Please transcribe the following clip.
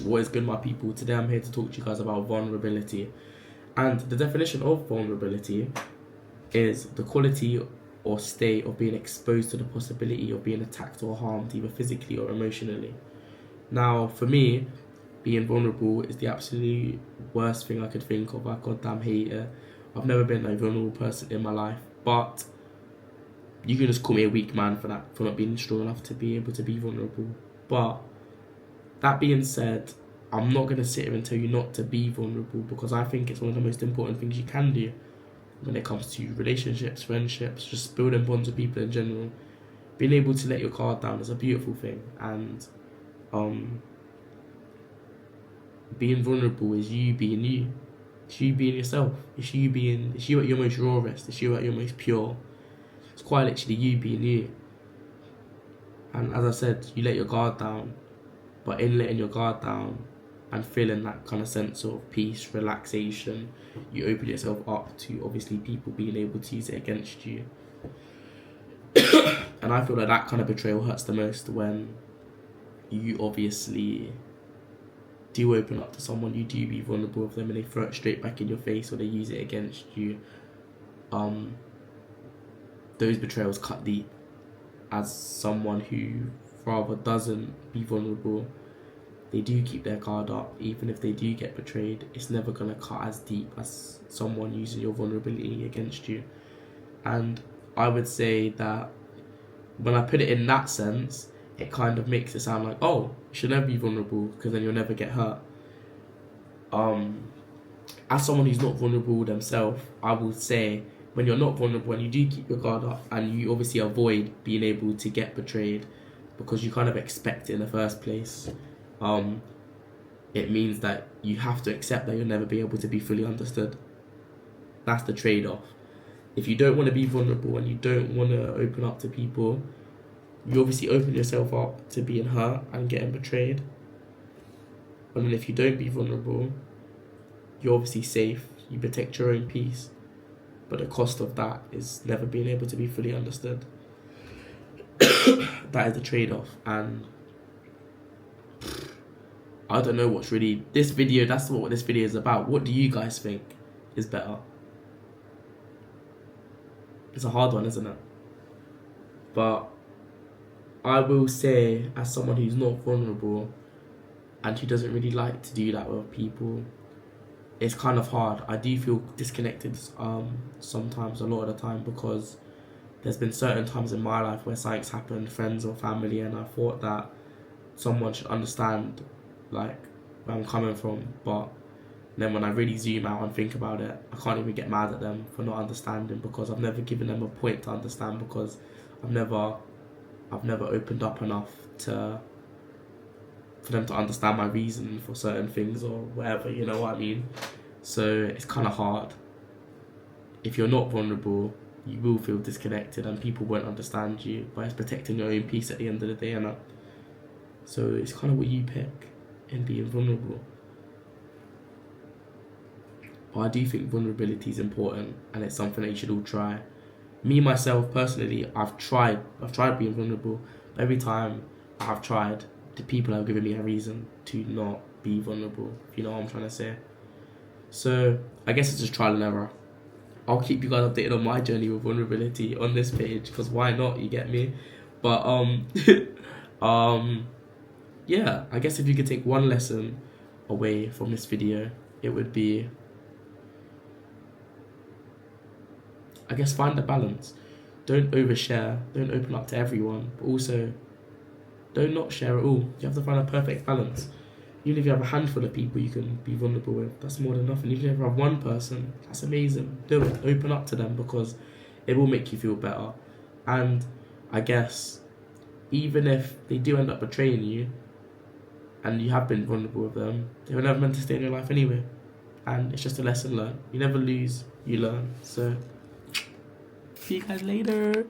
What is good, my people? Today I'm here to talk to you guys about vulnerability. And the definition of vulnerability is the quality or state of being exposed to the possibility of being attacked or harmed, either physically or emotionally. Now, for me, being vulnerable is the absolute worst thing I could think of. I goddamn hate it. I've never been a vulnerable person in my life, but you can just call me a weak man for that, for not being strong enough to be able to be vulnerable. But that being said, I'm not going to sit here and tell you not to be vulnerable, because I think it's one of the most important things you can do when it comes to relationships, friendships, just building bonds with people in general. Being able to let your guard down is a beautiful thing, and being vulnerable is you being you. It's you being yourself. It's you at your most rawest. It's you at your most pure. It's quite literally you being you. And as I said, you let your guard down, but in letting your guard down and feeling that kind of sense of peace, relaxation, you open yourself up to obviously people being able to use it against you. And I feel like that kind of betrayal hurts the most, when you obviously do open up to someone, you do be vulnerable with them, and they throw it straight back in your face or they use it against you. Those betrayals cut deep. As someone who rather doesn't be vulnerable, they do keep their guard up. Even if they do get betrayed, it's never going to cut as deep as someone using your vulnerability against you. And I would say that when I put it in that sense, it kind of makes it sound like, oh, you should never be vulnerable because then you'll never get hurt. As someone who's not vulnerable themselves, I will say, when you're not vulnerable and you do keep your guard up and you obviously avoid being able to get betrayed because you kind of expect it in the first place, it means that you have to accept that you'll never be able to be fully understood. That's the trade-off. If you don't want to be vulnerable and you don't want to open up to people, you obviously open yourself up to being hurt and getting betrayed. And then if you don't be vulnerable, you're obviously safe, you protect your own peace. But the cost of that is never being able to be fully understood. That is the trade-off. And I don't know what's really... This video, that's what this video is about. What do you guys think is better? It's a hard one, isn't it? But I will say, as someone who's not vulnerable and who doesn't really like to do that with people, it's kind of hard. I do feel disconnected sometimes, a lot of the time, because there's been certain times in my life where something's happened, friends or family, and I thought that someone should understand like where I'm coming from. But then when I really zoom out and think about it, I can't even get mad at them for not understanding, because I've never given them a point to understand, because I've never opened up enough for them to understand my reason for certain things or whatever, you know what I mean? So it's kind of hard. If you're not vulnerable, you will feel disconnected and people won't understand you, but it's protecting your own peace at the end of the day, and so it's kind of what you pick in being vulnerable. But I do think vulnerability is important, and it's something that you should all try. Me, myself, personally, I've tried being vulnerable, but every time I've tried, the people have given me a reason to not be vulnerable, if you know what I'm trying to say. So I guess it's just trial and error. I'll keep you guys updated on my journey with vulnerability on this page, because why not, you get me? But yeah, I guess if you could take one lesson away from this video, it would be, I guess, find the balance. Don't overshare, don't open up to everyone, but also don't not share at all. You have to find a perfect balance. Even if you have a handful of people you can be vulnerable with, that's more than enough. And even if you have one person, that's amazing. Do it. Open up to them, because it will make you feel better. And I guess even if they do end up betraying you and you have been vulnerable with them, they were never meant to stay in your life anyway. And it's just a lesson learned. You never lose, you learn. So see you guys later.